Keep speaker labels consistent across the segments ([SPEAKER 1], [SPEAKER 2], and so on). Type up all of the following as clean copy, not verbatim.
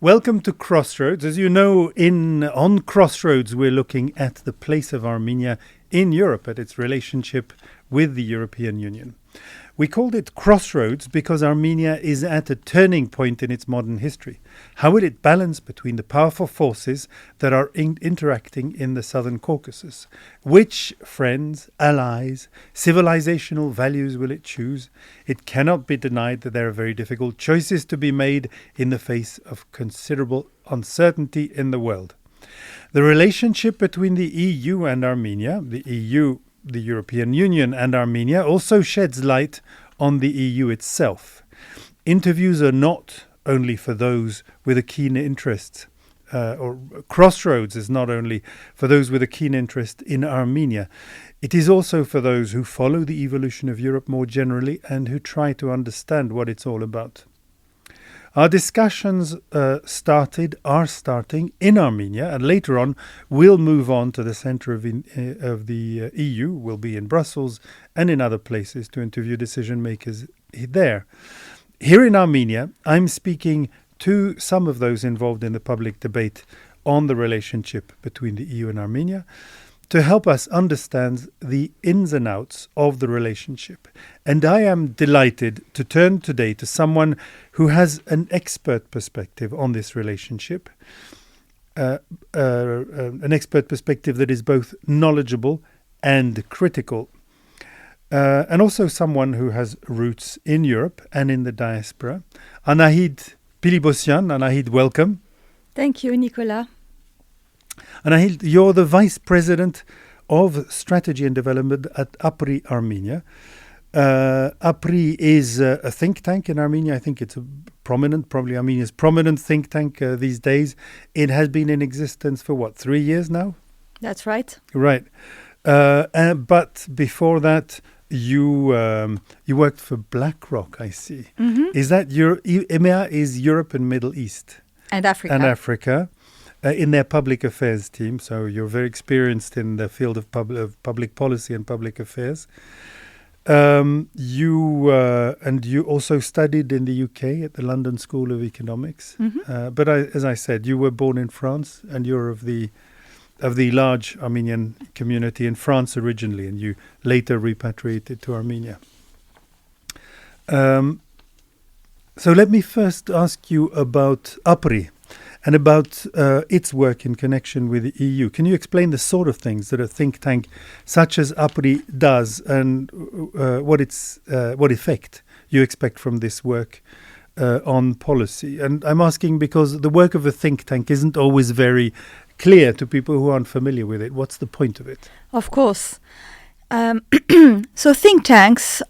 [SPEAKER 1] Welcome to Crossroads. As you know, on Crossroads, we're looking at the place of Armenia in Europe, at its relationship with the European Union. We called it Crossroads because Armenia is at a turning point in its modern history. How will it balance between the powerful forces that are interacting in the Southern Caucasus? Which friends, allies, civilizational values will it choose? It cannot be denied that there are very difficult choices to be made in the face of considerable uncertainty in the world. The relationship between the EU and Armenia, the EU, the European Union and Armenia, also sheds light on the EU itself. Interviews are not only for those with a keen interest, or Crossroads is not only for those with a keen interest in Armenia. It is also for those who follow the evolution of Europe more generally and who try to understand what it's all about. Our discussions are starting in Armenia, and later on we'll move on to the center of the EU. We'll be in Brussels and in other places to interview decision makers there. Here in Armenia, I'm speaking to some of those involved in the public debate on the relationship between the EU and Armenia, to help us understand the ins and outs of the relationship. And I am delighted to turn today to someone who has an expert perspective on this relationship, an expert perspective that is both knowledgeable and critical, and also someone who has roots in Europe and in the diaspora. Anahide Pilibossian. Anahide, welcome.
[SPEAKER 2] Thank you, Nicolas.
[SPEAKER 1] Anahide, you're the Vice President of Strategy and Development at APRI Armenia. APRI is a think tank in Armenia. I think it's a probably Armenia's prominent think tank these days. It has been in existence for 3 years now?
[SPEAKER 2] That's right.
[SPEAKER 1] Right. But before that, you worked for BlackRock, I see.
[SPEAKER 2] Mm-hmm.
[SPEAKER 1] Is that EMEA is Europe and Middle East?
[SPEAKER 2] And Africa.
[SPEAKER 1] In their public affairs team, so you're very experienced in the field of public policy and public affairs. You also studied in the UK at the London School of Economics.
[SPEAKER 2] Mm-hmm.
[SPEAKER 1] But as I said, you were born in France, and you're of the large Armenian community in France originally, and you later repatriated to Armenia. So let me first ask you about APRI and about its work in connection with the EU. Can you explain the sort of things that a think tank such as APRI does, and what effect you expect from this work on policy? And I'm asking because the work of a think tank isn't always very clear to people who aren't familiar with it. What's the point of it?
[SPEAKER 2] Of course. So think tanks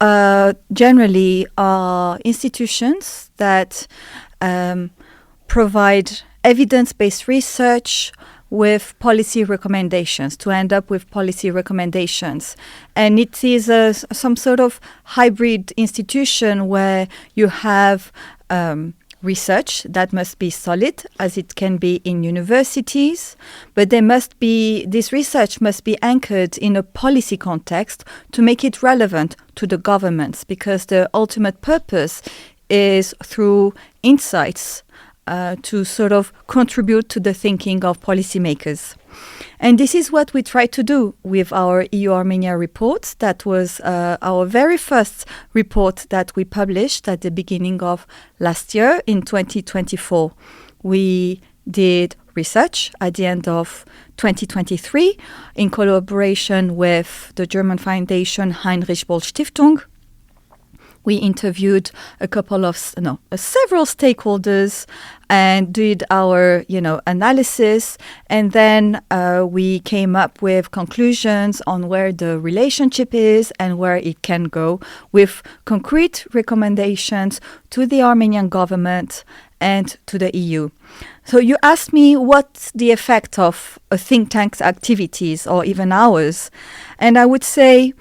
[SPEAKER 2] generally are institutions that provide evidence-based research with policy recommendations, to end up with policy recommendations. And it is some sort of hybrid institution where you have research that must be solid, as it can be in universities, but this research must be anchored in a policy context to make it relevant to the governments, because the ultimate purpose is through insights to sort of contribute to the thinking of policymakers. And this is what we try to do with our EU-Armenia report. That was our very first report that we published at the beginning of last year in 2024. We did research at the end of 2023 in collaboration with the German foundation Heinrich Böll Stiftung. We interviewed several stakeholders and did our, analysis. And then we came up with conclusions on where the relationship is and where it can go, with concrete recommendations to the Armenian government and to the EU. So you asked me what's the effect of a think tank's activities, or even ours. And I would say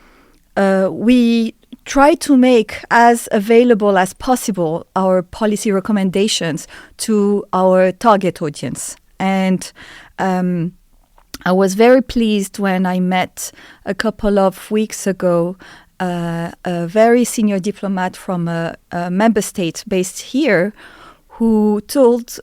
[SPEAKER 2] we try to make as available as possible our policy recommendations to our target audience. And I was very pleased when I met a couple of weeks ago a very senior diplomat from a member state based here, who told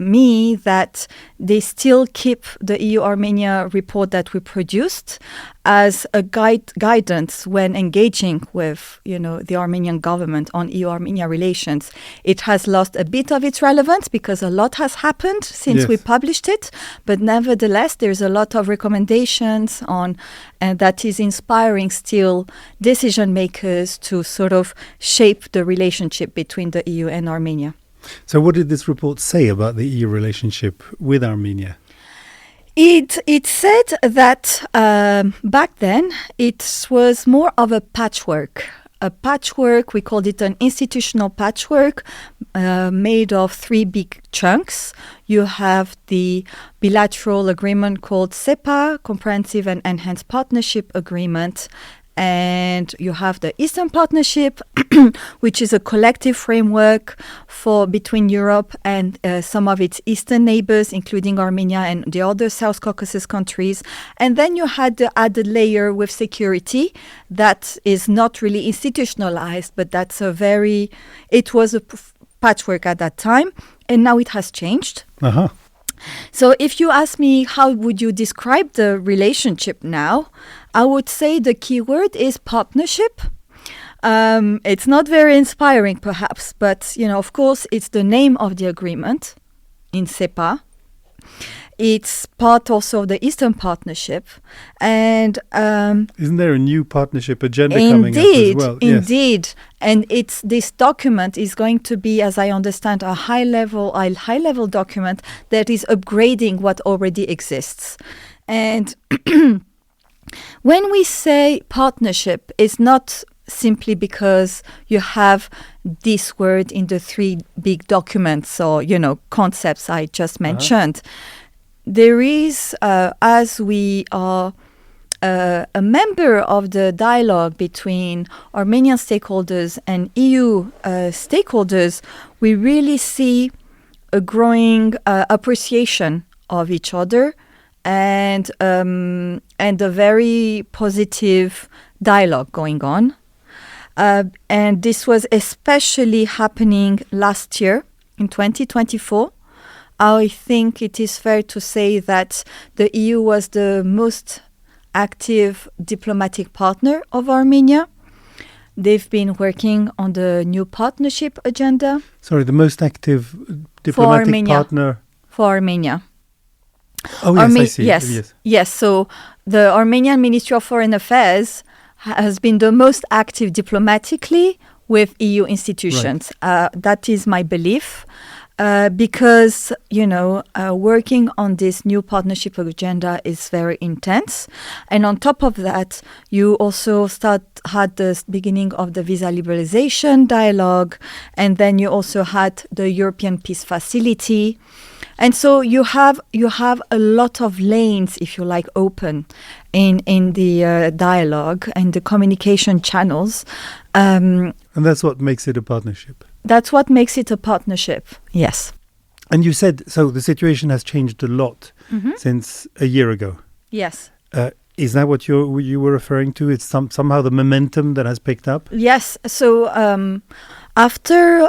[SPEAKER 2] me that they still keep the EU-Armenia report that we produced as a guidance when engaging with, the Armenian government on EU-Armenia relations. It has lost a bit of its relevance because a lot has happened since we published it, but nevertheless, there's a lot of recommendations on, and that is inspiring still decision makers to sort of shape the relationship between the EU and Armenia.
[SPEAKER 1] So what did this report say about the EU relationship with Armenia?
[SPEAKER 2] It said that back then it was more of a patchwork. We called it an institutional patchwork made of 3 big chunks. You have the bilateral agreement called CEPA, Comprehensive and Enhanced Partnership Agreement, and you have the Eastern Partnership, which is a collective framework between Europe and some of its eastern neighbors, including Armenia and the other South Caucasus countries. And then you had the added layer with security that is not really institutionalized, but it was a patchwork at that time, and now it has changed.
[SPEAKER 1] Uh-huh.
[SPEAKER 2] So if you ask me how would you describe the relationship now, I would say the key word is partnership. It's not very inspiring perhaps, but of course it's the name of the agreement in CEPA. It's part also of the Eastern Partnership. And
[SPEAKER 1] isn't there a new partnership agenda coming up as well?
[SPEAKER 2] Indeed. Yes. And this document is going to be, as I understand, a high-level document that is upgrading what already exists. And when we say partnership, it's not simply because you have this word in the 3 big documents or, concepts I just mentioned. There is, as we are a member of the dialogue between Armenian stakeholders and EU stakeholders, we really see a growing appreciation of each other and a very positive dialogue going on. And this was especially happening last year in 2024. I think it is fair to say that the EU was the most active diplomatic partner of Armenia. They've been working on the new partnership agenda.
[SPEAKER 1] Sorry, the most active diplomatic partner?
[SPEAKER 2] For Armenia.
[SPEAKER 1] Oh, yes, I see.
[SPEAKER 2] Yes. So the Armenian Ministry of Foreign Affairs has been the most active diplomatically with EU institutions. Right. That is my belief. Because, working on this new partnership agenda is very intense. And on top of that, you also had the beginning of the visa liberalization dialogue. And then you also had the European Peace Facility. And so you have a lot of lanes, if you like, open in the dialogue and the communication channels.
[SPEAKER 1] And that's what makes it a partnership.
[SPEAKER 2] That's what makes it a partnership, yes.
[SPEAKER 1] And you said, so the situation has changed a lot since a year ago.
[SPEAKER 2] Yes.
[SPEAKER 1] Is that what you were referring to? It's somehow the momentum that has picked up?
[SPEAKER 2] Yes. So after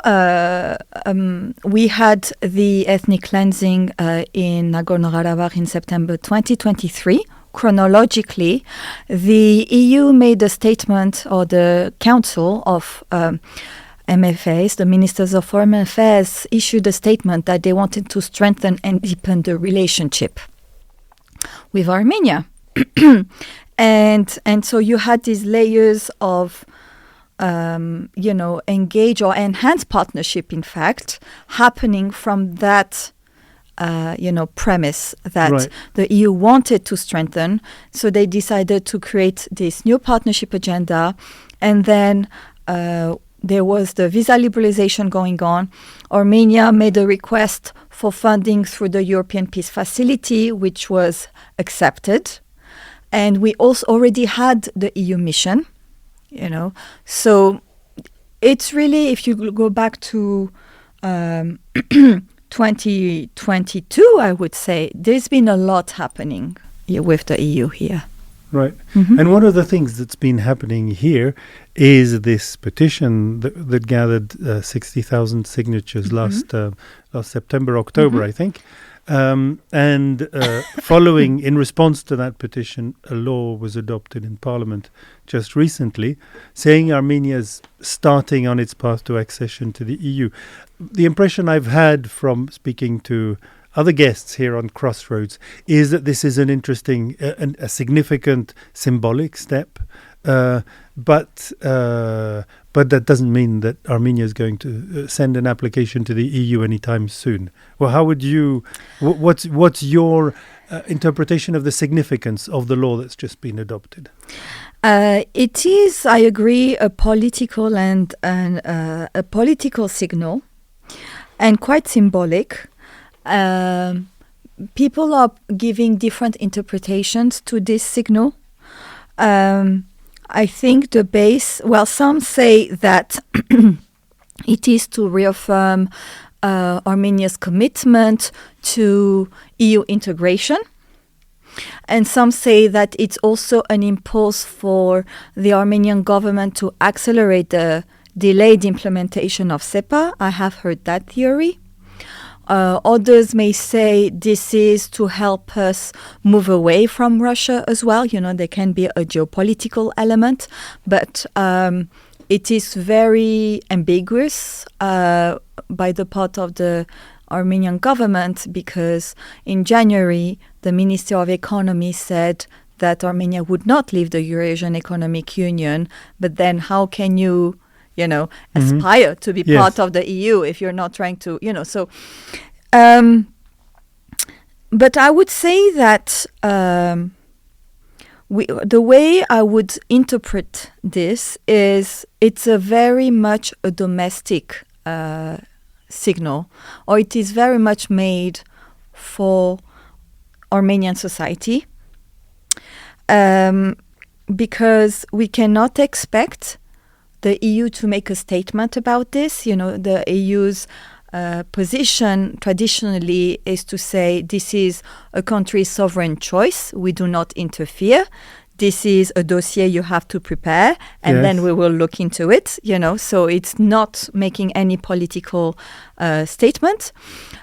[SPEAKER 2] we had the ethnic cleansing in Nagorno-Karabakh in September 2023, chronologically, the EU made a statement, or the Council of MFAs, the Ministers of Foreign Affairs, issued a statement that they wanted to strengthen and deepen the relationship with Armenia. and so you had these layers of, engage or enhance partnership, in fact, happening from that, premise that the EU wanted to strengthen. So they decided to create this new partnership agenda. And then there was the visa liberalization going on. Armenia made a request for funding through the European Peace Facility, which was accepted. And we also already had the EU mission, So it's really, if you go back to 2022, I would say, there's been a lot happening with the EU here.
[SPEAKER 1] Right.
[SPEAKER 2] Mhm.
[SPEAKER 1] And one of the things that's been happening here is this petition that gathered 60,000 signatures last September, October, I think. And following, in response to that petition, a law was adopted in Parliament just recently, saying Armenia's starting on its path to accession to the EU. The impression I've had from speaking to other guests here on Crossroads is that this is an interesting, a significant symbolic step, but that doesn't mean that Armenia is going to send an application to the EU anytime soon. Well, how would you? What's your interpretation of the significance of the law that's just been adopted?
[SPEAKER 2] It is, I agree, a political and a political signal, and quite symbolic. People are giving different interpretations to this signal. I think the base, some say that it is to reaffirm Armenia's commitment to EU integration. And some say that it's also an impulse for the Armenian government to accelerate the delayed implementation of SEPA. I have heard that theory. Others may say this is to help us move away from Russia as well. You know, there can be a geopolitical element, but it is very ambiguous by the part of the Armenian government, because in January, the Minister of Economy said that Armenia would not leave the Eurasian Economic Union, but then how can you aspire to be part of the EU if you're not trying to, so. But I would say that the way I would interpret this is it's a very much a domestic signal, or it is very much made for Armenian society, because we cannot expect the EU to make a statement about this. The EU's position traditionally is to say this is a country's sovereign choice. We do not interfere. This is a dossier you have to prepare, and then we will look into it. So it's not making any political statement.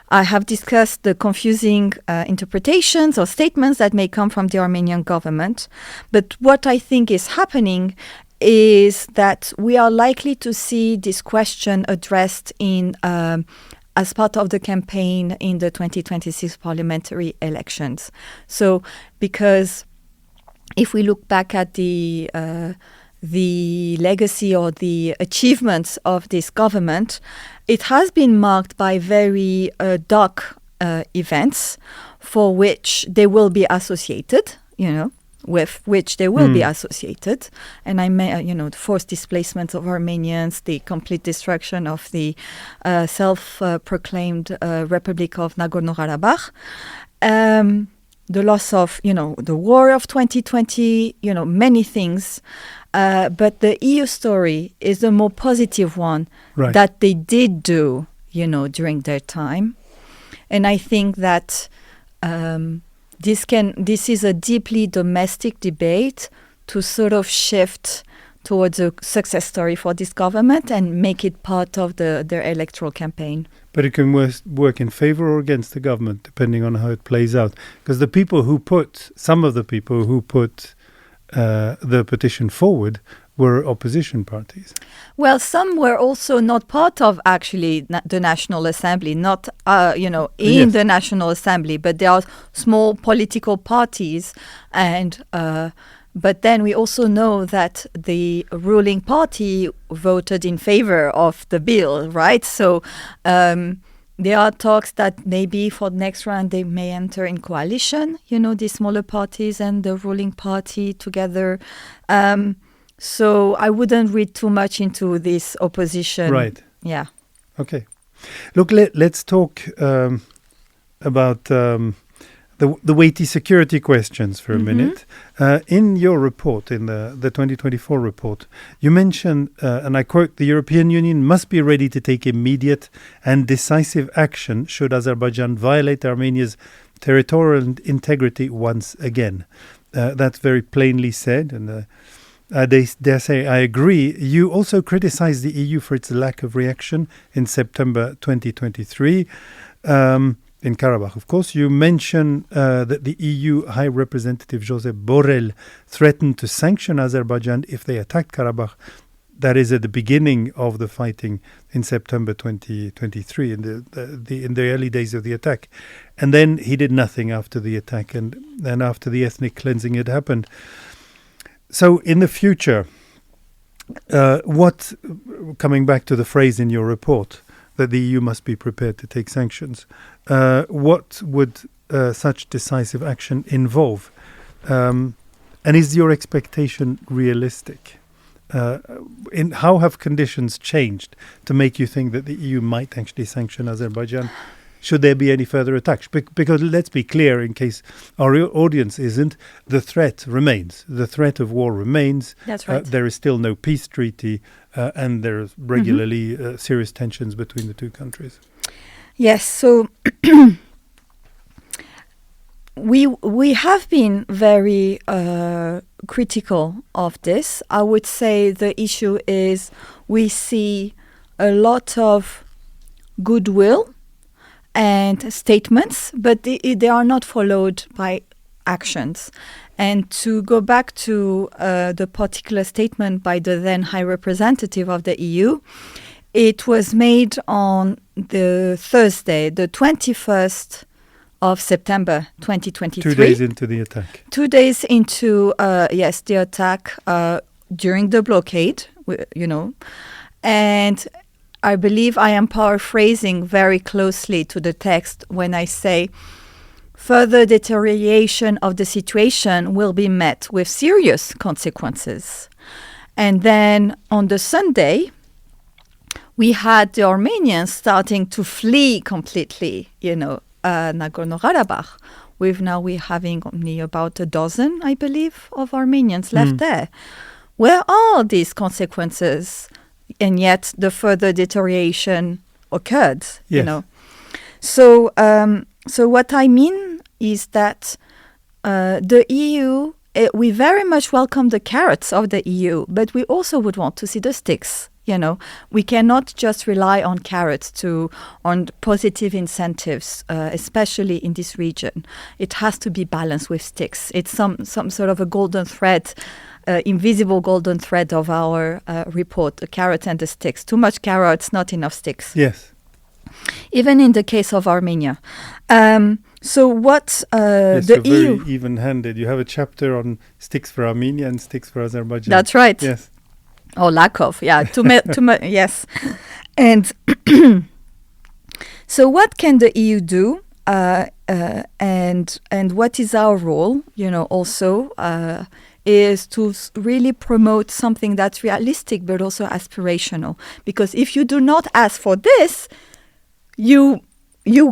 [SPEAKER 2] I have discussed the confusing interpretations or statements that may come from the Armenian government. But what I think is happening is that we are likely to see this question addressed in as part of the campaign in the 2026 parliamentary elections. So, because if we look back at the legacy or the achievements of this government, it has been marked by very dark events for which they will be associated, with which they will be associated. And I may, the forced displacement of Armenians, the complete destruction of the self-proclaimed Republic of Nagorno-Karabakh, the loss of, the war of 2020, many things. But the EU story is the more positive one that they did do, during their time. And I think that this is a deeply domestic debate to sort of shift towards a success story for this government and make it part of their electoral campaign.
[SPEAKER 1] But it can work in favor or against the government, depending on how it plays out. Because some of the people who put the petition forward were opposition parties.
[SPEAKER 2] Well, some were also not part of actually the National Assembly, not in the National Assembly, but there are small political parties, and but then we also know that the ruling party voted in favor of the bill, right? So there are talks that maybe for the next round they may enter in coalition, the smaller parties and the ruling party together. So I wouldn't read too much into this opposition.
[SPEAKER 1] Right.
[SPEAKER 2] Yeah.
[SPEAKER 1] Okay. Look, let's talk about the weighty security questions for a minute. In your report, in the 2024 report, you mention, and I quote, the European Union must be ready to take immediate and decisive action should Azerbaijan violate Armenia's territorial integrity once again. That's very plainly said, and I dare say I agree. You also criticize the EU for its lack of reaction in September 2023 in Karabakh. Of course, you mention that the EU High Representative Josep Borrell threatened to sanction Azerbaijan if they attacked Karabakh. That is at the beginning of the fighting in September 2023, in the early days of the attack. And then he did nothing after the attack and after the ethnic cleansing had happened. So in the future, coming back to the phrase in your report that the EU must be prepared to take sanctions, what would such decisive action involve? And is your expectation realistic? How have conditions changed to make you think that the EU might actually sanction Azerbaijan should there be any further attacks? Because let's be clear, in case our audience isn't, the threat remains. The threat of war remains.
[SPEAKER 2] That's right.
[SPEAKER 1] There is still no peace treaty, and there are regularly serious tensions between the two countries.
[SPEAKER 2] Yes, so we have been very critical of this. I would say the issue is we see a lot of goodwill and statements, but they are not followed by actions. And to go back to the particular statement by the then High Representative of the EU, it was made on the Thursday, the 21st of September 2023.
[SPEAKER 1] 2 days into the attack.
[SPEAKER 2] 2 days into, the attack during the blockade, And I believe I am paraphrasing very closely to the text when I say further deterioration of the situation will be met with serious consequences. And then on the Sunday, we had the Armenians starting to flee completely, Nagorno-Karabakh. We're having only about a dozen, I believe, of Armenians left there. Where are these consequences? And yet the further deterioration occurred, So what I mean is that the EU, we very much welcome the carrots of the EU, but we also would want to see the sticks. We cannot just rely on carrots on positive incentives, especially in this region. It has to be balanced with sticks. It's some sort of a golden thread, invisible golden thread of our report, the carrot and the sticks. Too much carrots, not enough sticks.
[SPEAKER 1] Yes.
[SPEAKER 2] Even in the case of Armenia. So what
[SPEAKER 1] yes,
[SPEAKER 2] the
[SPEAKER 1] you're
[SPEAKER 2] EU...
[SPEAKER 1] very even-handed. You have a chapter on sticks for Armenia and sticks for Azerbaijan.
[SPEAKER 2] That's right.
[SPEAKER 1] Yes.
[SPEAKER 2] Or lack of, yes. And so what can the EU do? And what is our role, also, is to really promote something that's realistic but also aspirational. Because if you do not ask for this, you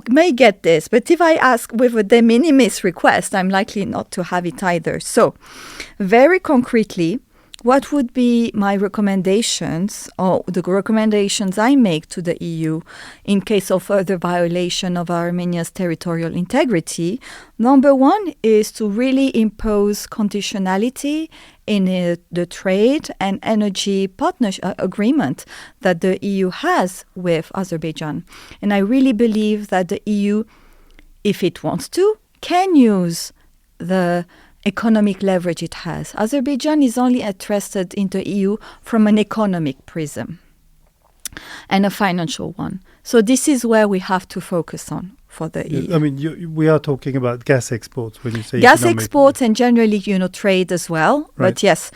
[SPEAKER 2] may get this. But if I ask with a de minimis request, I'm likely not to have it either. So very concretely, what would be my recommendations, or the recommendations I make to the EU in case of further violation of Armenia's territorial integrity? Number one is to really impose conditionality in the trade and energy partnership agreement that the EU has with Azerbaijan. And I really believe that the EU, if it wants to, can use the economic leverage it has. Azerbaijan is only interested in the EU from an economic prism and a financial one. So this is where we have to focus on for the EU.
[SPEAKER 1] I mean, we are talking about gas exports when you say
[SPEAKER 2] gas
[SPEAKER 1] economic.
[SPEAKER 2] exports and generally, trade as well.
[SPEAKER 1] Right.
[SPEAKER 2] But yes.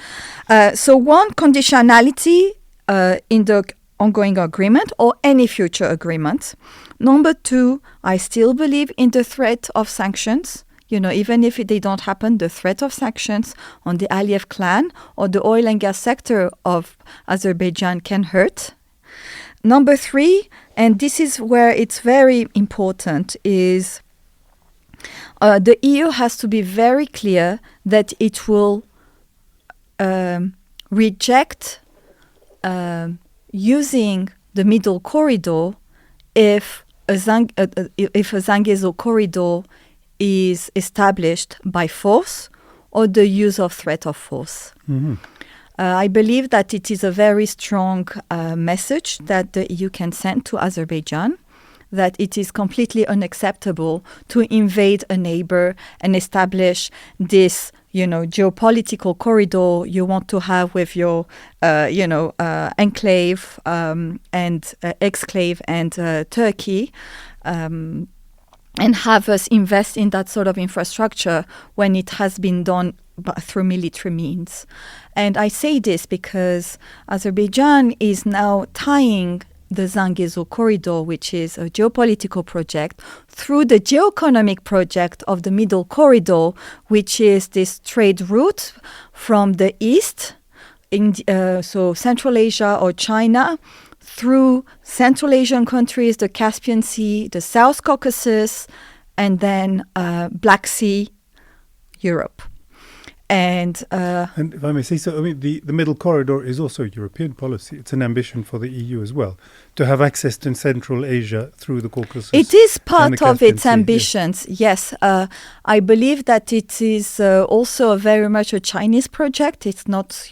[SPEAKER 2] So one, conditionality in the ongoing agreement or any future agreement. Number two, I still believe in the threat of sanctions. Even if they don't happen, the threat of sanctions on the Aliyev clan or the oil and gas sector of Azerbaijan can hurt. Number three, and this is where it's very important, is the EU has to be very clear that it will reject using the middle corridor if a Zangezur corridor is established by force or the use of threat of force. I believe that it is a very strong message that the EU can send to Azerbaijan, that it is completely unacceptable to invade a neighbor and establish this, geopolitical corridor you want to have with your, enclave and exclave and Turkey. And have us invest in that sort of infrastructure when it has been done through military means. And I say this because Azerbaijan is now tying the Zangezur corridor, which is a geopolitical project, through the geoeconomic project of the Middle Corridor, which is this trade route from the east, so Central Asia or China, through Central Asian countries, the Caspian Sea, the South Caucasus, and then Black Sea, Europe. And
[SPEAKER 1] if I may say so, I mean, the Middle Corridor is also a European policy. It's an ambition for the EU as well, to have access to Central Asia through the Caucasus.
[SPEAKER 2] It is part of its ambitions, yes. I believe that it is also very much a Chinese project. It's not,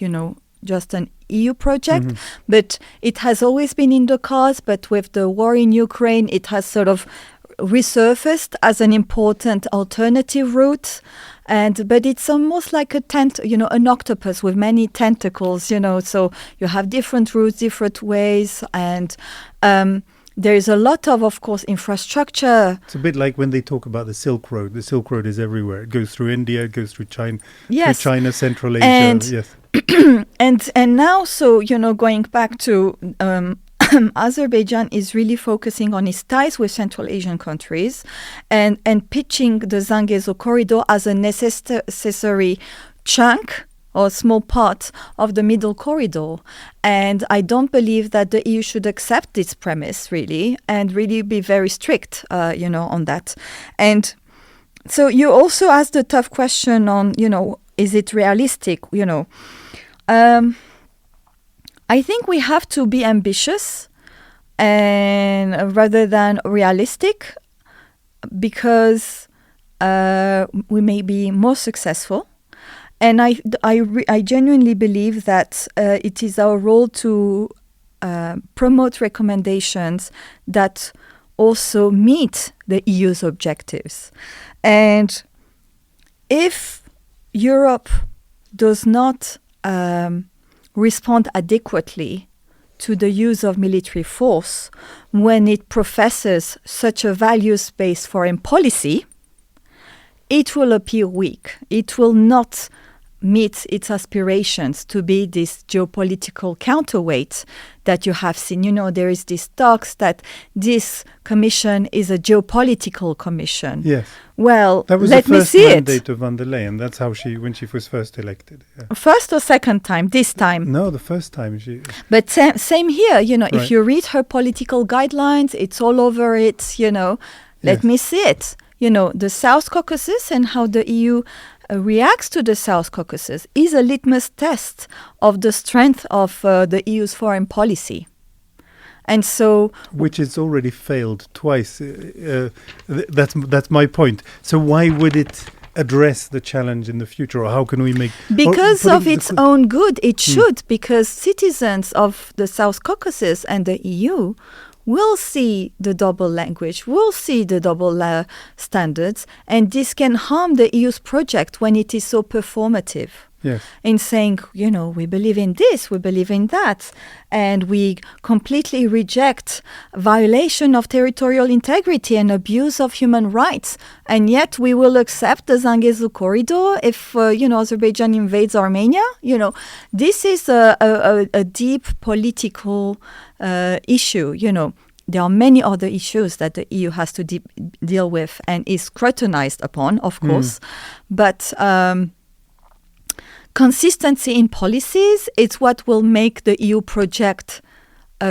[SPEAKER 2] just an EU project, but it has always been in the cards. But with the war in Ukraine, it has sort of resurfaced as an important alternative route. But it's almost like an octopus with many tentacles, so you have different routes, different ways, and there is a lot of course, infrastructure.
[SPEAKER 1] It's a bit like when they talk about the Silk Road. The Silk Road is everywhere. It goes through India, it goes through China,
[SPEAKER 2] yes.
[SPEAKER 1] through China, Central Asia. Yes.
[SPEAKER 2] And now, so, going back to Azerbaijan is really focusing on its ties with Central Asian countries and pitching the Zangezur corridor as a necessary chunk or small part of the Middle Corridor. And I don't believe that the EU should accept this premise, really, and really be very strict, on that. And so you also asked a tough question on, is it realistic? I think we have to be ambitious and rather than realistic, because we may be more successful. And I genuinely believe that it is our role to promote recommendations that also meet the EU's objectives. And if Europe does not respond adequately to the use of military force when it professes such a values-based foreign policy, it will appear weak. It will not meet its aspirations to be this geopolitical counterweight that you have seen. There is this talks that this commission is a geopolitical commission.
[SPEAKER 1] Yes.
[SPEAKER 2] Well,
[SPEAKER 1] that was
[SPEAKER 2] let
[SPEAKER 1] the
[SPEAKER 2] me
[SPEAKER 1] first
[SPEAKER 2] see
[SPEAKER 1] mandate
[SPEAKER 2] it.
[SPEAKER 1] of von der Leyen. That's how when she was first elected. Yeah.
[SPEAKER 2] First or second time? This time?
[SPEAKER 1] No, the first time she.
[SPEAKER 2] But same here.
[SPEAKER 1] Right.
[SPEAKER 2] If you read her political guidelines, it's all over it. Let me see it. The South Caucasus and how the EU reacts to the South Caucasus is a litmus test of the strength of the EU's foreign policy. And so,
[SPEAKER 1] which has already failed twice. That's my point. So why would it address the challenge in the future, or how can we make?
[SPEAKER 2] Because of its own good, it should. Because citizens of the South Caucasus and the EU will see the double language, will see the double standards, and this can harm the EU's project when it is so performative.
[SPEAKER 1] Yes.
[SPEAKER 2] In saying, we believe in this, we believe in that, and we completely reject violation of territorial integrity and abuse of human rights, and yet we will accept the Zangezur corridor if, Azerbaijan invades Armenia. This is a deep political issue. There are many other issues that the EU has to deal with and is scrutinized upon, of course, but consistency in policies is what will make the EU project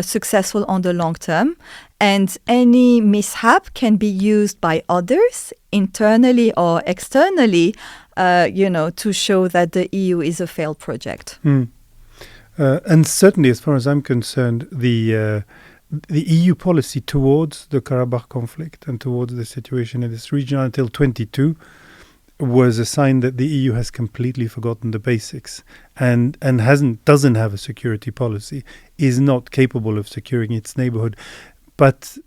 [SPEAKER 2] successful on the long term. And any mishap can be used by others, internally or externally, to show that the EU is a failed project.
[SPEAKER 1] And certainly, as far as I'm concerned, the EU policy towards the Karabakh conflict and towards the situation in this region until 22 was a sign that the EU has completely forgotten the basics and doesn't have a security policy, is not capable of securing its neighborhood. But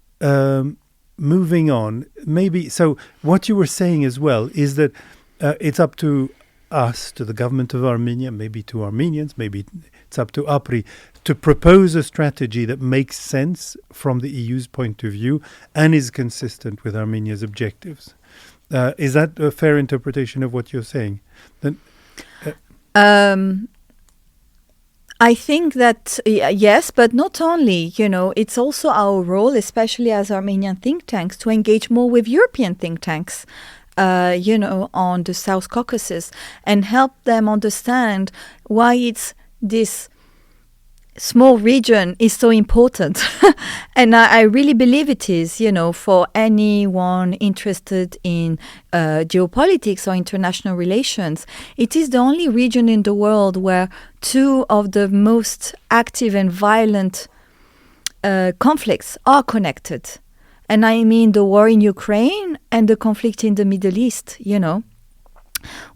[SPEAKER 1] moving on, maybe, so what you were saying as well is that it's up to us, to the government of Armenia, maybe to Armenians, maybe it's up to APRI, to propose a strategy that makes sense from the EU's point of view and is consistent with Armenia's objectives. Is that a fair interpretation of what you're saying? Then,
[SPEAKER 2] I think that, yes, but not only, it's also our role, especially as Armenian think tanks, to engage more with European think tanks, on the South Caucasus and help them understand why it's this small region is so important. And I really believe it is, for anyone interested in geopolitics or international relations. It is the only region in the world where two of the most active and violent conflicts are connected. And I mean the war in Ukraine and the conflict in the Middle East,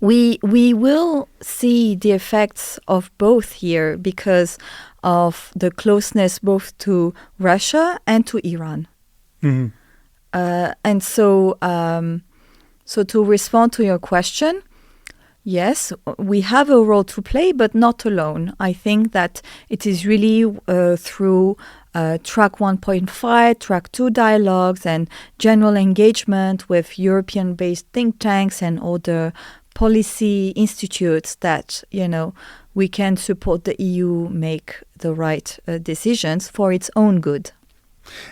[SPEAKER 2] We will see the effects of both here because of the closeness both to Russia and to Iran.
[SPEAKER 1] Mm-hmm.
[SPEAKER 2] And so to respond to your question, yes, we have a role to play, but not alone. I think that it is really through track 1.5, track 2 dialogues and general engagement with European-based think tanks and other policy institutes that, we can support the EU make the right decisions for its own good.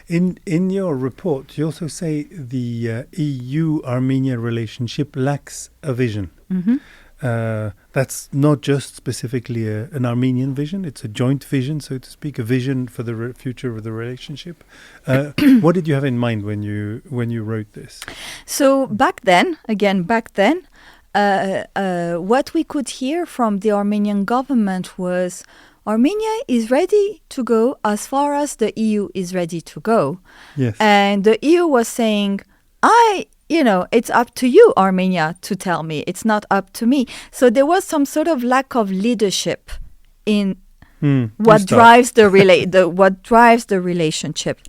[SPEAKER 1] In your report, you also say the EU-Armenia relationship lacks a vision.
[SPEAKER 2] Mm-hmm.
[SPEAKER 1] That's not just specifically an Armenian vision, it's a joint vision, so to speak, a vision for the future of the relationship. What did you have in mind when you wrote this?
[SPEAKER 2] So back then, what we could hear from the Armenian government was Armenia is ready to go as far as the EU is ready to go.
[SPEAKER 1] Yes.
[SPEAKER 2] And the EU was saying, it's up to you, Armenia, to tell me. It's not up to me. So there was some sort of lack of leadership in what drives the relationship.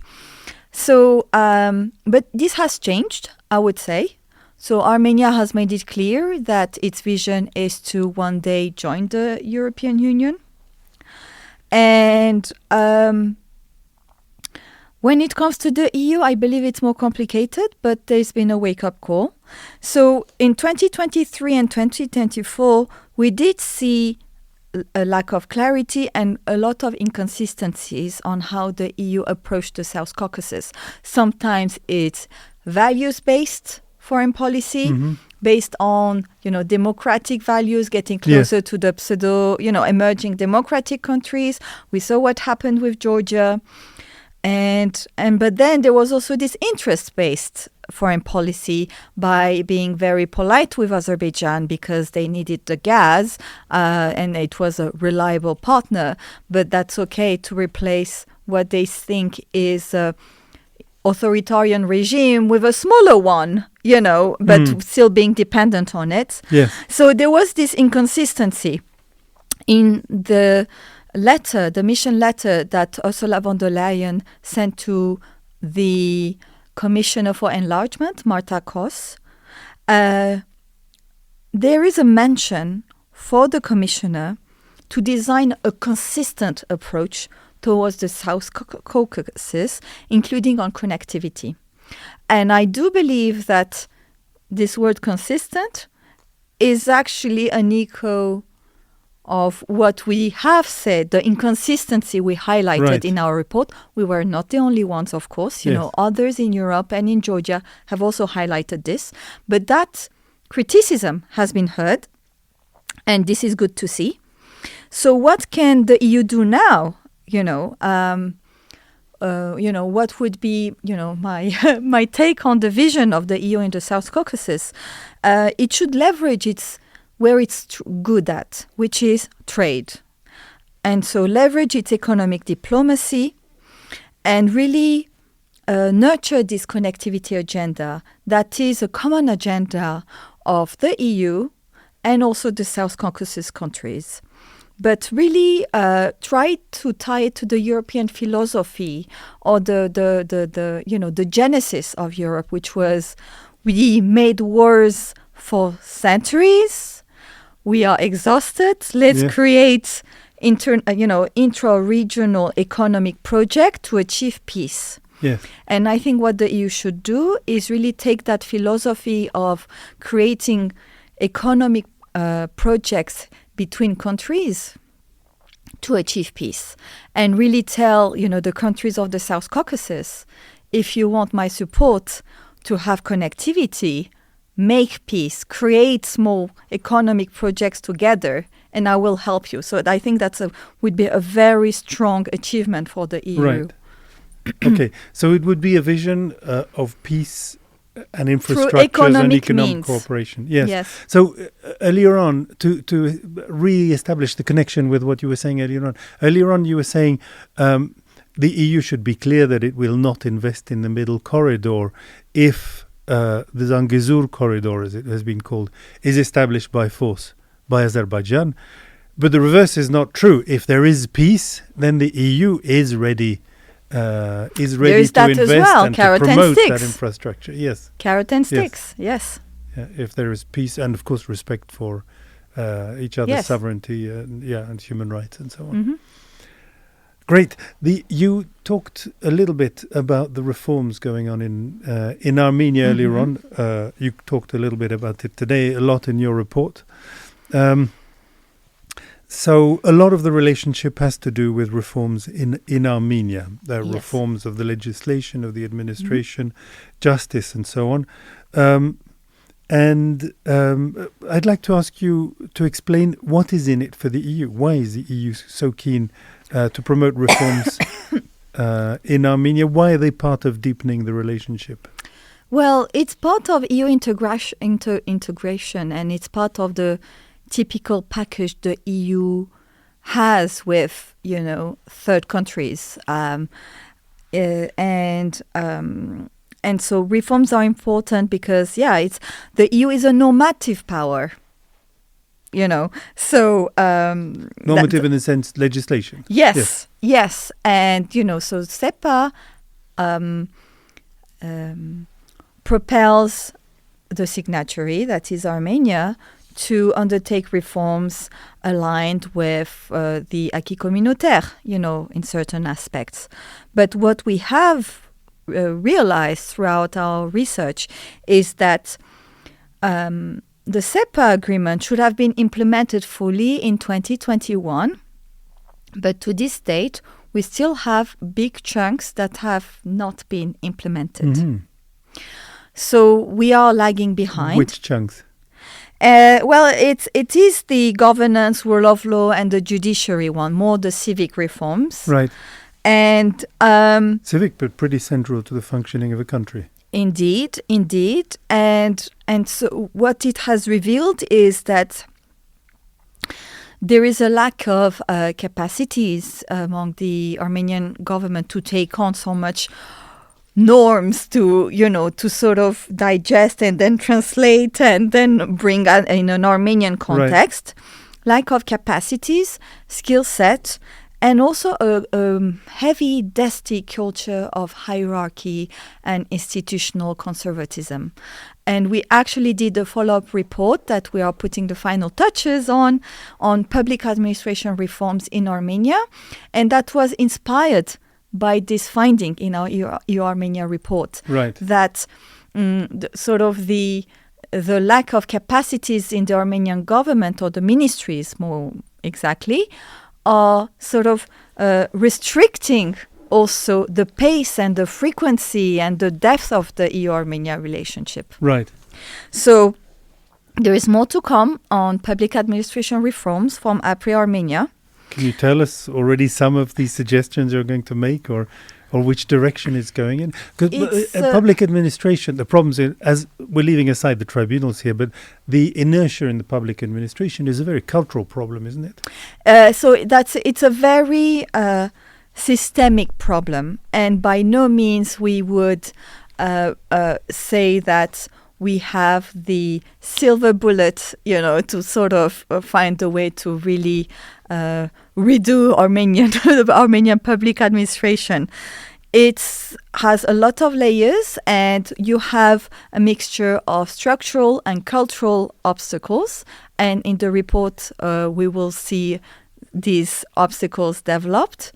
[SPEAKER 2] So, but this has changed, I would say. So Armenia has made it clear that its vision is to one day join the European Union. And when it comes to the EU, I believe it's more complicated, but there's been a wake-up call. So in 2023 and 2024, we did see a lack of clarity and a lot of inconsistencies on how the EU approached the South Caucasus. Sometimes it's values-based foreign policy, based on, democratic values, getting closer to the pseudo, emerging democratic countries. We saw what happened with Georgia. But then there was also this interest-based foreign policy by being very polite with Azerbaijan because they needed the gas and it was a reliable partner. But that's okay to replace what they think is a authoritarian regime with a smaller one, but still being dependent on it.
[SPEAKER 1] Yes.
[SPEAKER 2] So there was this inconsistency in the mission letter that Ursula von der Leyen sent to the Commissioner for Enlargement, Marta Kos. There is a mention for the Commissioner to design a consistent approach towards the South Caucasus, including on connectivity. And I do believe that this word consistent is actually an echo of what we have said, the inconsistency we highlighted in our report. We were not the only ones, of course. Others in Europe and in Georgia have also highlighted this. But that criticism has been heard, and this is good to see. So what can the EU do now? What would be, my take on the vision of the EU in the South Caucasus? It should leverage where it's good at, which is trade. And so leverage its economic diplomacy and really nurture this connectivity agenda that is a common agenda of the EU and also the South Caucasus countries. But really try to tie it to the European philosophy or the genesis of Europe, which was we made wars for centuries. We are exhausted. Let's create intra-regional economic project to achieve peace.
[SPEAKER 1] Yes.
[SPEAKER 2] And I think what the EU should do is really take that philosophy of creating economic projects between countries to achieve peace, and really tell the countries of the South Caucasus, if you want my support to have connectivity, make peace, create small economic projects together, and I will help you. So I think would be a very strong achievement for the EU.
[SPEAKER 1] Right. Okay, so it would be a vision of peace and infrastructures and economic cooperation. Yes. So earlier on, to re-establish the connection with what you were saying earlier on. Earlier on, you were saying the EU should be clear that it will not invest in the middle corridor if the Zangezur corridor, as it has been called, is established by force by Azerbaijan. But the reverse is not true. If there is peace, then the EU is ready to invest and to promote that infrastructure. Yes.
[SPEAKER 2] Carrot and sticks, yes.
[SPEAKER 1] If there is peace and, of course, respect for each other's sovereignty and human rights and so on.
[SPEAKER 2] Mm-hmm.
[SPEAKER 1] Great. You talked a little bit about the reforms going on in Armenia earlier on. You talked a little bit about it today, a lot in your report. So a lot of the relationship has to do with reforms in Armenia. There are reforms of the legislation, of the administration, justice, and so on. And I'd like to ask you to explain what is in it for the EU. Why is the EU so keen to promote reforms in Armenia? Why are they part of deepening the relationship?
[SPEAKER 2] Well, it's part of EU integration, and it's part of the typical package the EU has with, third countries. And so reforms are important because, the EU is a normative power, So
[SPEAKER 1] normative in the sense legislation.
[SPEAKER 2] Yes. And, so SEPA propels the signatory, that is Armenia, to undertake reforms aligned with the acquis communautaire, in certain aspects. But what we have realized throughout our research is that the SEPA agreement should have been implemented fully in 2021, but to this date, we still have big chunks that have not been implemented.
[SPEAKER 1] Mm-hmm.
[SPEAKER 2] So we are lagging behind.
[SPEAKER 1] Which chunks?
[SPEAKER 2] It is the governance, rule of law, and the judiciary one, more the civic reforms.
[SPEAKER 1] Right.
[SPEAKER 2] And
[SPEAKER 1] civic, but pretty central to the functioning of a country.
[SPEAKER 2] Indeed. And so what it has revealed is that there is a lack of capacities among the Armenian government to take on so much norms to sort of digest and then translate and then bring in an Armenian context. Right. Lack of capacities, skill set, and also a heavy dusty culture of hierarchy and institutional conservatism. And we actually did a follow-up report that we are putting the final touches on public administration reforms in Armenia, and that was inspired by this finding in our EU-Armenia report,
[SPEAKER 1] right?
[SPEAKER 2] That the lack of capacities in the Armenian government, or the ministries more exactly, are sort of restricting also the pace and the frequency and the depth of the EU-Armenia relationship.
[SPEAKER 1] Right.
[SPEAKER 2] So there is more to come on public administration reforms from APRI Armenia.
[SPEAKER 1] Can you tell us already some of these suggestions you're going to make, or which direction it's going in? Because public administration, the problems, as we're leaving aside the tribunals here, but the inertia in the public administration is a very cultural problem, isn't it?
[SPEAKER 2] So it's a very systemic problem, and by no means we would say that we have the silver bullet, to sort of find a way to really redo the Armenian public administration. It has a lot of layers, and you have a mixture of structural and cultural obstacles. And in the report, we will see these obstacles developed.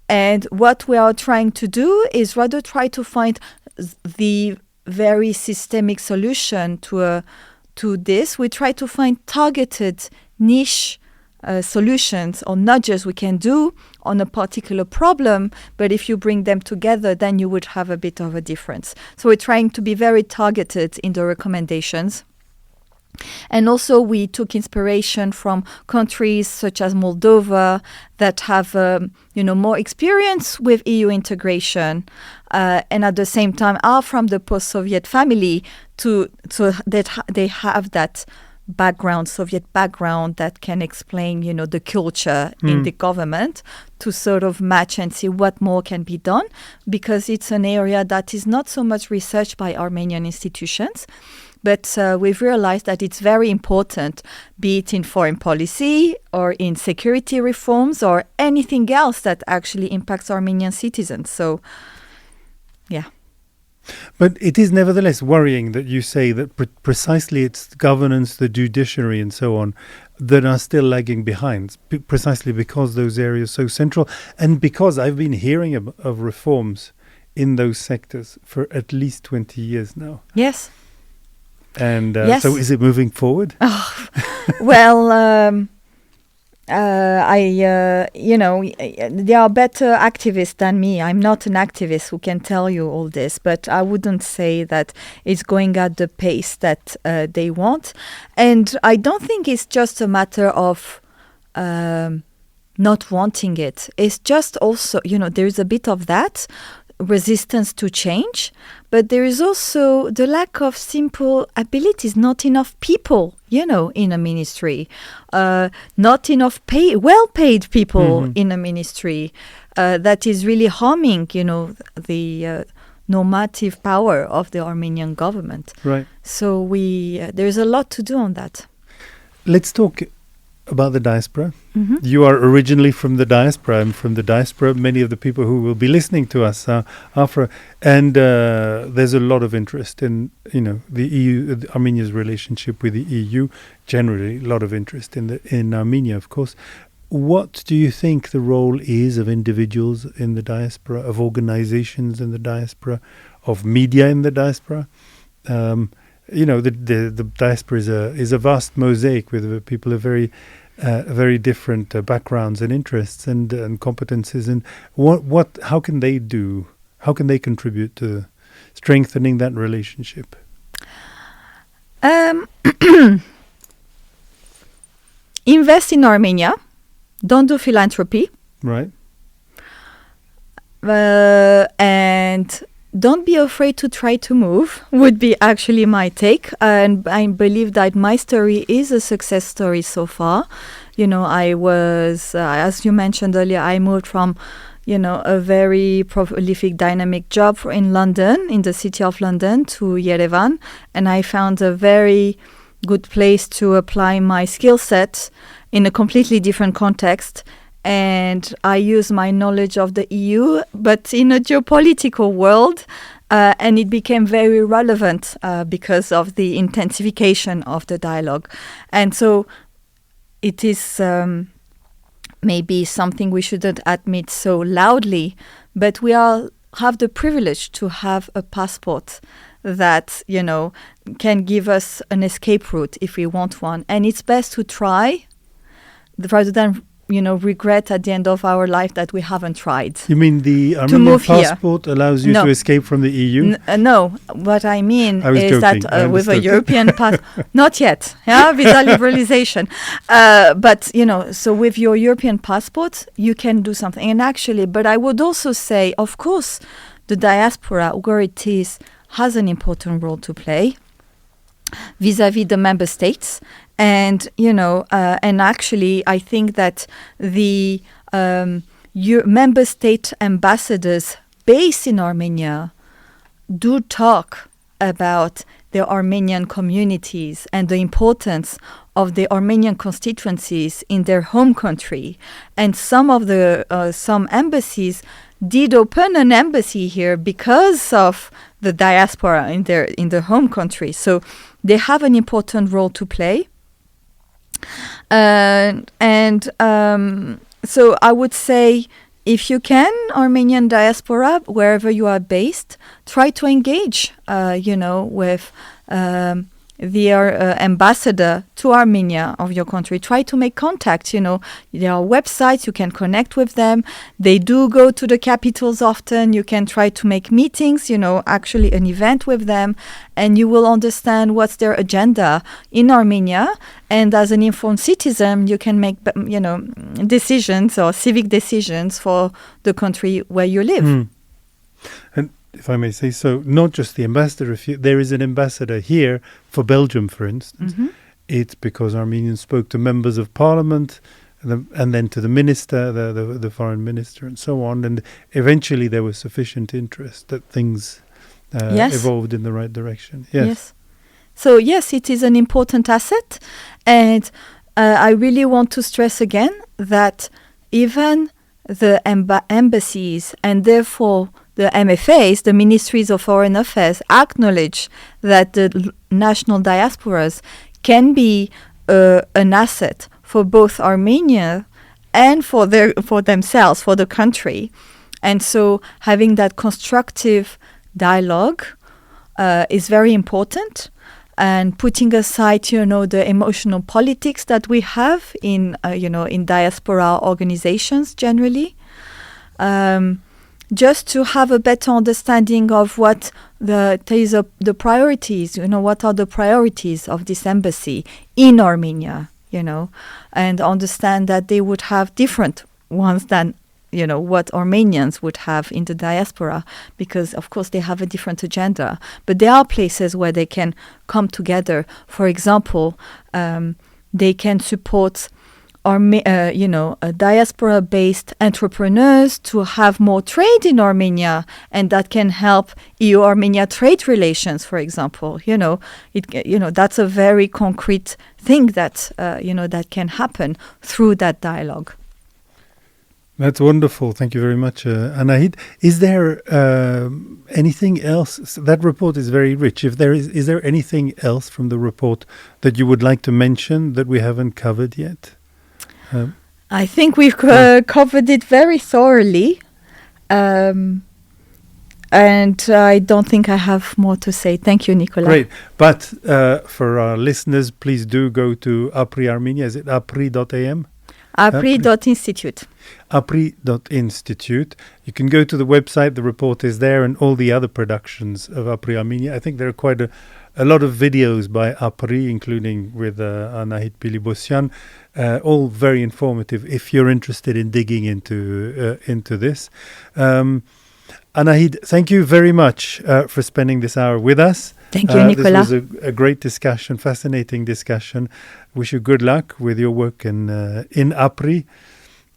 [SPEAKER 2] And what we are trying to do is rather try to find the very systemic solution to this. We try to find targeted niche solutions or nudges we can do on a particular problem, but if you bring them together, then you would have a bit of a difference. So we're trying to be very targeted in the recommendations. And also we took inspiration from countries such as Moldova that have more experience with EU integration and at the same time are from the post-Soviet family, so that they have that Soviet background that can explain, the culture in the government, to sort of match and see what more can be done, because it's an area that is not so much researched by Armenian institutions. But we've realized that it's very important, be it in foreign policy or in security reforms or anything else that actually impacts Armenian citizens. So, yeah.
[SPEAKER 1] But it is nevertheless worrying that you say that precisely it's governance, the judiciary and so on that are still lagging behind, precisely because those areas are so central, and because I've been hearing of reforms in those sectors for at least 20 years now.
[SPEAKER 2] Yes.
[SPEAKER 1] And
[SPEAKER 2] yes.
[SPEAKER 1] So is it moving forward?
[SPEAKER 2] Well, there are better activists than me. I'm not an activist who can tell you all this, but I wouldn't say that it's going at the pace that they want. And I don't think it's just a matter of not wanting it. It's just also, there's a bit of that resistance to change, but there is also the lack of simple abilities, not enough people, in a ministry, not enough well-paid people in a ministry, that is really harming, the normative power of the Armenian government.
[SPEAKER 1] Right.
[SPEAKER 2] So there's a lot to do on that.
[SPEAKER 1] Let's talk about the diaspora.
[SPEAKER 2] Mm-hmm.
[SPEAKER 1] You are originally from the diaspora. I'm from the diaspora. Many of the people who will be listening to us are from, and there's a lot of interest in, the EU, Armenia's relationship with the EU. Generally, a lot of interest in Armenia, of course. What do you think the role is of individuals in the diaspora, of organizations in the diaspora, of media in the diaspora? The diaspora is a vast mosaic with people of very different backgrounds and interests and competences. And how can they do? How can they contribute to strengthening that relationship?
[SPEAKER 2] Invest in Armenia. Don't do philanthropy.
[SPEAKER 1] Right.
[SPEAKER 2] And don't be afraid to try to move, would be actually my take. And I believe that my story is a success story so far. I was, as you mentioned earlier, I moved from, a very prolific, dynamic job in London, in the city of London, to Yerevan. And I found a very good place to apply my skill set in a completely different context. And I use my knowledge of the EU, but in a geopolitical world, and it became very relevant because of the intensification of the dialogue. And so it is maybe something we shouldn't admit so loudly, but we have the privilege to have a passport that, can give us an escape route if we want one. And it's best to try rather than regret at the end of our life that we haven't tried.
[SPEAKER 1] You mean the Armenian passport allows you to escape from the EU?
[SPEAKER 2] No, what I mean is
[SPEAKER 1] joking.
[SPEAKER 2] that with a European pass, not yet, visa liberalization. But, so with your European passport, you can do something. And actually, but I would also say, of course, the diaspora, where it is, has an important role to play vis-à-vis the member states. And, and actually, I think that the member state ambassadors based in Armenia do talk about the Armenian communities and the importance of the Armenian constituencies in their home country. And some embassies did open an embassy here because of the diaspora in their home country. So they have an important role to play. So I would say, if you can, Armenian diaspora, wherever you are based, try to engage, with the ambassador to Armenia of your country. Try to make contact. There are websites, you can connect with them. They do go to the capitals often. You can try to make meetings, actually an event with them, and you will understand what's their agenda in Armenia. And as an informed citizen, you can make, decisions or civic decisions for the country where you live.
[SPEAKER 1] Mm. And if I may say so, not just the ambassador. If there is an ambassador here for Belgium, for instance, it's because Armenians spoke to members of parliament and then to the minister, the foreign minister, and so on. And eventually there was sufficient interest that things evolved in the right direction. Yes.
[SPEAKER 2] So, yes, it is an important asset. And I really want to stress again that even the embassies and therefore the MFAs, the Ministries of Foreign Affairs, acknowledge that the national diasporas can be an asset for both Armenia and for themselves, for the country. And so having that constructive dialogue is very important. And putting aside, the emotional politics that we have in diaspora organizations generally, just to have a better understanding of what the priorities, what are the priorities of this embassy in Armenia, and understand that they would have different ones than, what Armenians would have in the diaspora, because, of course, they have a different agenda. But there are places where they can come together. For example, they can support diaspora-based entrepreneurs to have more trade in Armenia, and that can help EU-Armenia trade relations, for example. That's a very concrete thing that that can happen through that dialogue.
[SPEAKER 1] That's wonderful. Thank you very much, Anahide. Is there anything else? That report is very rich. Is there anything else from the report that you would like to mention that we haven't covered yet?
[SPEAKER 2] I think we've covered it very thoroughly. And I don't think I have more to say. Thank you, Nicola.
[SPEAKER 1] Great. But for our listeners, please do go to APRI Armenia. Is it apri.am?
[SPEAKER 2] apri.institute.
[SPEAKER 1] apri.institute. You can go to the website. The report is there, and all the other productions of APRI Armenia. I think there are quite a lot of videos by APRI, including with Anahide Pilibossian, all very informative if you're interested in digging into this. Anahide, thank you very much for spending this hour with us.
[SPEAKER 2] Thank you, Nicola.
[SPEAKER 1] This was a great discussion, fascinating discussion. Wish you good luck with your work in APRI,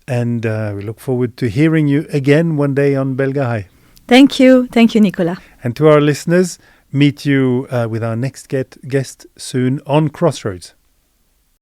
[SPEAKER 1] and we look forward to hearing you again one day on Belgahai.
[SPEAKER 2] Thank you, Nicola.
[SPEAKER 1] And to our listeners, meet you with our next guest soon on Crossroads.